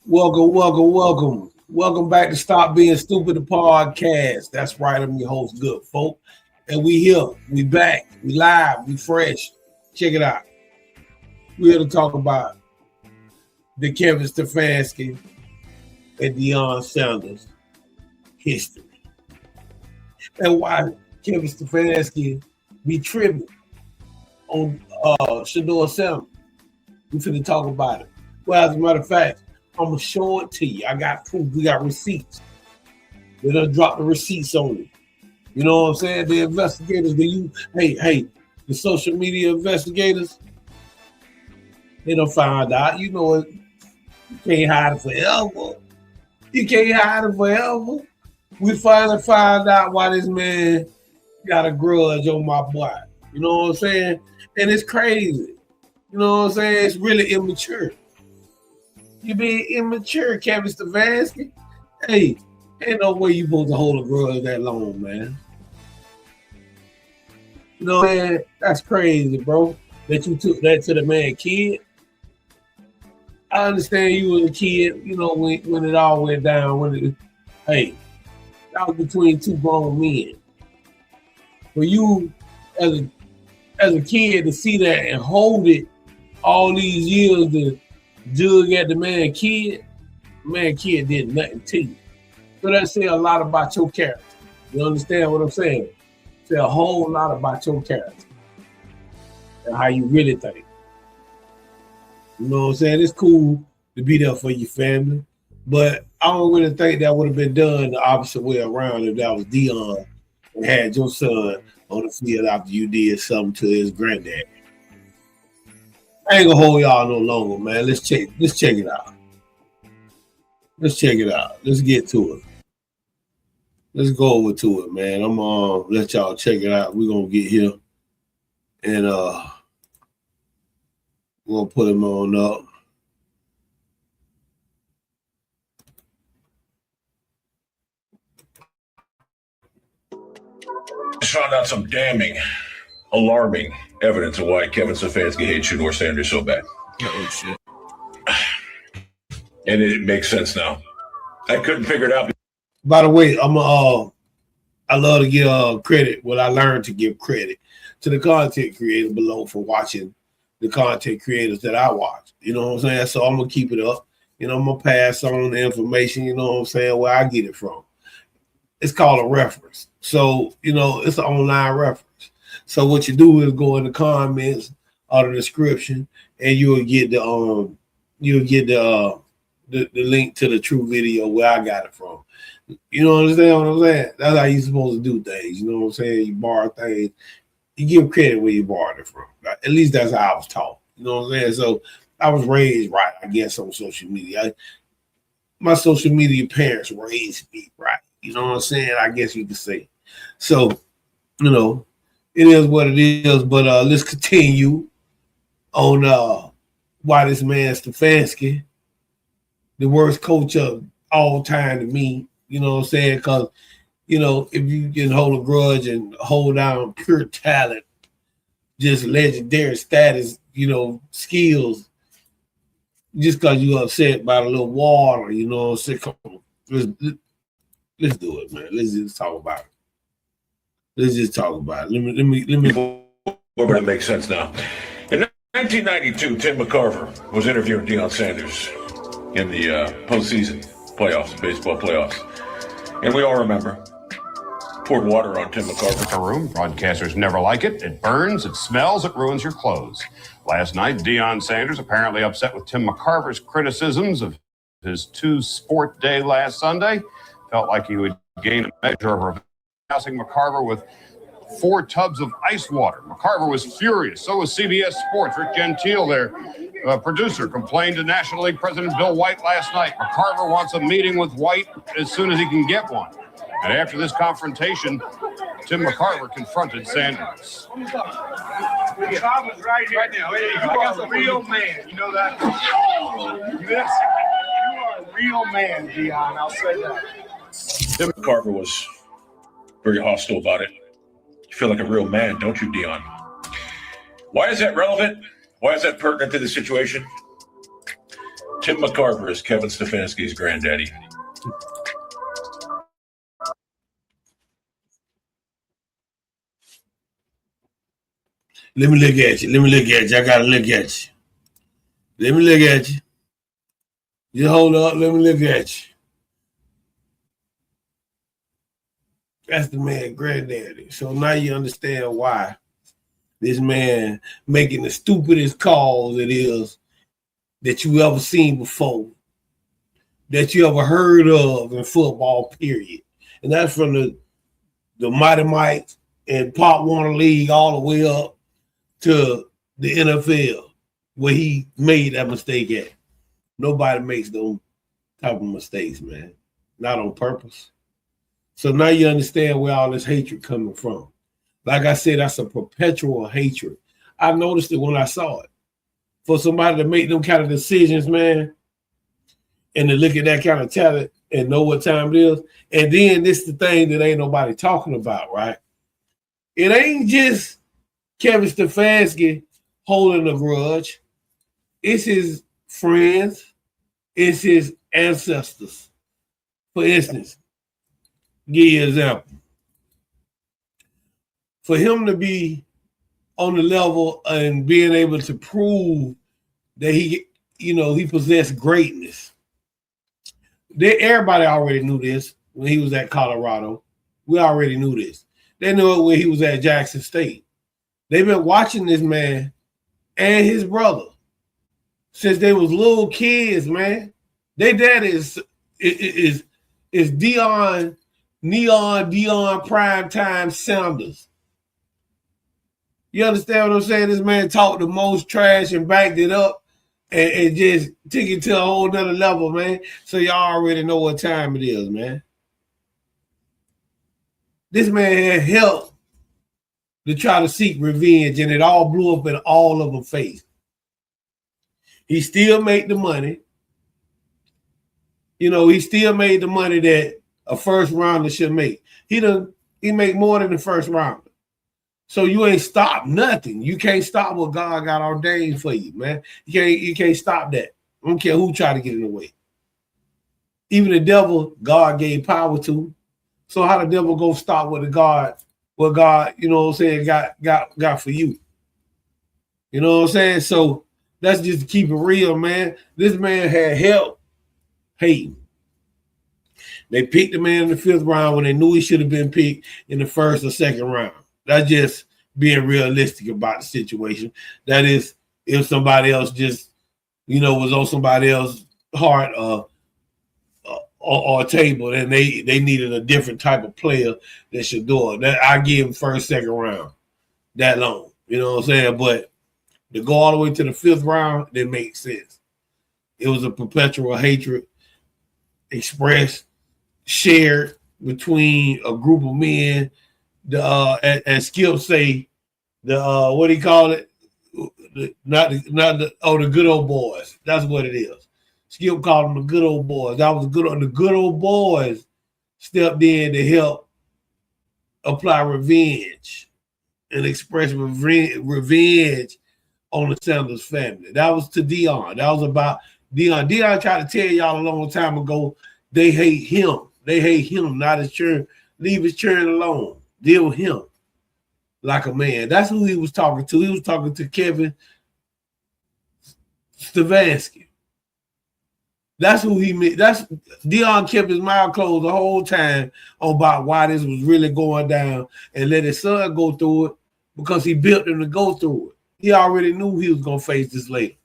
Welcome back to Stop Being Stupid, the podcast. That's right, I'm your host, Good Folk. And we here, we back, we live, we fresh. Check it out. We're here to talk about the Kevin Stefanski and Deion Sanders history. And why Kevin Stefanski be tripping on Shador Sanders. We finna talk about it. Well, as a matter of fact, I'm gonna show it to you. I got proof. We got receipts. They done dropped the receipts on you. You know what I'm saying? The investigators, the social media investigators, they done found out. You know it. You can't hide it forever. You can't hide it forever. We finally find out why this man got a grudge on my boy. You know what I'm saying? And it's crazy. You know what I'm saying? It's really immature. You being immature, Kevin Stefanski. Hey, ain't no way you supposed to hold a grudge that long, man. You know, man, that's crazy, bro. That you took that to the man kid. I understand you was a kid, you know, when it all went down. That was between two grown men. For you, as a kid, to see that and hold it all these years to jug at the man kid did nothing to you. So that say a lot about your character. You understand what I'm saying? Say a whole lot about your character and how you really think. You know what I'm saying? It's cool to be there for your family, but I don't really think that would have been done the opposite way around if that was Deion and had your son on the field after you did something to his granddad. I ain't gonna hold y'all no longer, man. Let's check it out. Let's check it out. Let's get to it. Let's go over to it, man. I'm gonna let y'all check it out. We're gonna get here and we're gonna put him on up. Found out some damning, alarming evidence of why Kevin Stefanski hates Shador Sanders so bad. Oh, shit. And it makes sense now. I couldn't figure it out. By the way, I love to give credit. Well, I learned to give credit to the content creators below for watching the content creators that I watch. You know what I'm saying? So I'm gonna keep it up. You know, I'm gonna pass on the information, you know what I'm saying, where I get it from. It's called a reference. So, you know, it's an online reference. So what you do is go in the comments or the description, and you'll get the link to the true video where I got it from. You know what I'm saying? That's how you're supposed to do things. You know what I'm saying? You borrow things, you give credit where you borrowed it from. At least that's how I was taught. You know what I'm saying? So I was raised right, I guess, on social media. My social media parents raised me right. You know what I'm saying? I guess you could say. So, you know, it is what it is. But let's continue on why this man Stefanski, the worst coach of all time to me. You know what I'm saying? Because, you know, if you can hold a grudge and hold down pure talent, just legendary status, you know, skills, just because you're upset about a little water, you know what I'm saying? Come on, let's do it, man. Let's just talk about it. Let me. But it makes sense now. In 1992, Tim McCarver was interviewing Deion Sanders in the postseason playoffs, baseball playoffs. And we all remember, poured water on Tim McCarver. The room, broadcasters never like it. It burns, it smells, it ruins your clothes. Last night, Deion Sanders apparently upset with Tim McCarver's criticisms of his two-sport day last Sunday. Felt like he would gain a measure of passing McCarver with 4 tubs of ice water. McCarver was furious. So was CBS Sports. Rick Gentile, their producer, complained to National League President Bill White last night. McCarver wants a meeting with White as soon as he can get one. And after this confrontation, Tim McCarver confronted Sanders. McCarver's right here. Right now. Hey, you are a real man. You know that? Yes. You are a real man, Deion. I'll say that. Tim McCarver was very hostile about it. You feel like a real man, don't you, Deion? Why is that relevant? Why is that pertinent to the situation? Tim McCarver is Kevin Stefanski's granddaddy. Let me look at you. Let me look at you. I gotta look at you. Let me look at you. You hold up. Let me look at you. That's the man granddaddy. So now you understand why this man making the stupidest calls it is that you ever seen before, that you ever heard of in football, period. And that's from the Mighty Mites and Pop Warner League all the way up to the NFL, where he made that mistake at. Nobody makes those type of mistakes, man. Not on purpose. So now you understand where all this hatred coming from. Like I said, that's a perpetual hatred. I noticed it when I saw it. For somebody to make them kind of decisions, man, and to look at that kind of talent and know what time it is. And then this is the thing that ain't nobody talking about, right? It ain't just Kevin Stefanski holding a grudge. It's his friends. It's his ancestors. For instance, give you an example. For him to be on the level and being able to prove that he possessed greatness. Everybody already knew this when he was at Colorado. We already knew this. They knew it when he was at Jackson State. They've been watching this man and his brother since they was little kids, man. Their dad is Deion Primetime Sanders. You understand what I'm saying? This man talked the most trash and backed it up and just took it to a whole nother level, man. So y'all already know what time it is, man. This man had help to try to seek revenge, and it all blew up in all of them face. He still made the money. He still made the money that a first rounder should make. He made more than the first rounder. So you ain't stopped nothing. You can't stop what God got ordained for you, man. You can't stop that. I don't care who try to get in the way. Even the devil, God gave power to. So how the devil go stop what God, you know what I'm saying, got for you? You know what I'm saying? So that's just to keep it real, man. This man had help hating. They picked the man in the 5th round when they knew he should have been picked in the 1st or 2nd round. That's just being realistic about the situation. That is, if somebody else just, was on somebody else's heart or table, then they needed a different type of player that should do it. That I give him 1st, 2nd round that long. You know what I'm saying? But to go all the way to the 5th round didn't make sense. It was a perpetual hatred expressed, shared between a group of men. As Skip say, what do you call it? The good old boys. That's what it is. Skip called them the good old boys. That was the good old boys stepped in to help apply revenge and express revenge on the Sanders family. That was to Deion. That was about Deion. Deion tried to tell y'all a long time ago they hate him. They hate him, not his children. Leave his children alone. Deal with him like a man. That's who he was talking to. He was talking to Kevin Stefanski. That's who he met. That's Deion kept his mouth closed the whole time about why this was really going down and let his son go through it because he built him to go through it. He already knew he was going to face this later.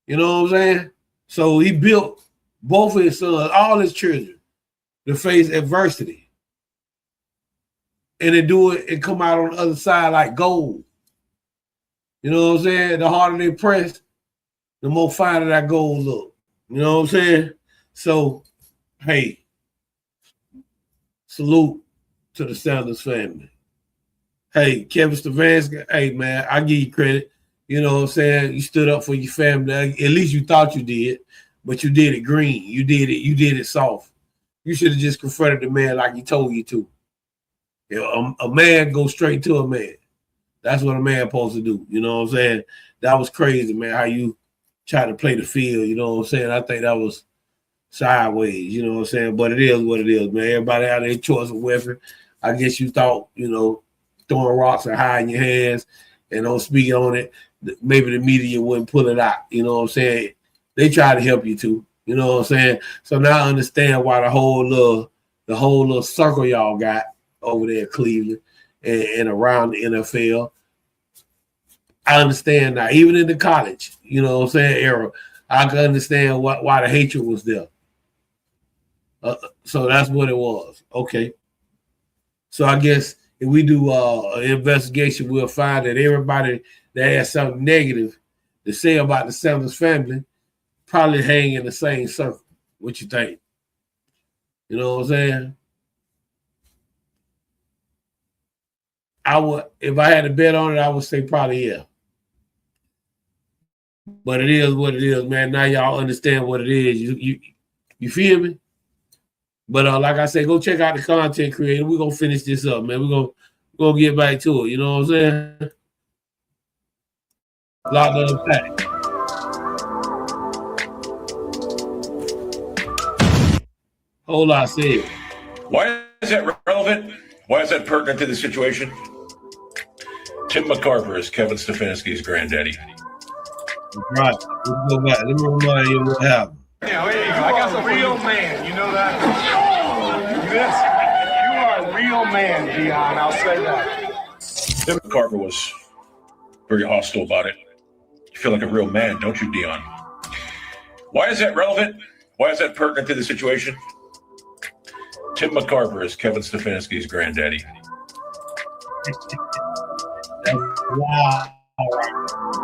You know what I'm saying? So he built both of his sons, all his children, to face adversity. And to do it and come out on the other side like gold. You know what I'm saying? The harder they press, the more finer that gold look. You know what I'm saying? So, hey, salute to the Sanders family. Hey, Kevin Stefanski, hey, man, I give you credit. You know what I'm saying? You stood up for your family. At least you thought you did, but you did it green. You did it soft. You should have just confronted the man like he told you to. A man goes straight to a man. That's what a man supposed to do. You know what I'm saying? That was crazy, man, how you try to play the field. You know what I'm saying? I think that was sideways. You know what I'm saying? But it is what it is, man. Everybody had their choice of weapon. I guess you thought, throwing rocks or hiding your hands and don't speak on it. Maybe the media wouldn't pull it out. You know what I'm saying? They try to help you too. You know what I'm saying? So now I understand why the whole little circle y'all got over there in Cleveland and around the NFL. I understand now, even in the college, you know what I'm saying, era, I can understand why the hatred was there. So that's what it was. Okay. So I guess if we do an investigation, we'll find that everybody that has something negative to say about the Sanders family probably hang in the same circle. What you think? You know what I'm saying? I would, if I had to bet on it, I would say probably yeah. But it is what it is, man. Now y'all understand what it is. You feel me? But like I said, go check out the content creator. We're gonna finish this up, man. We're gonna get back to it. You know what I'm saying? A lot to unpack. Whole lot said. Why is that relevant? Why is that pertinent to the situation? Tim McCarver is Kevin Stefanski's granddaddy. Right. Let's go back. Let me remind you what happened. Yeah, there you go. I got a real man. You know that? Yes. You are a real man, Deion. I'll say that. Tim McCarver was very hostile about it. You feel like a real man, don't you, Deion? Why is that relevant? Why is that pertinent to the situation? Tim McCarver is Kevin Stefanski's granddaddy. Wow.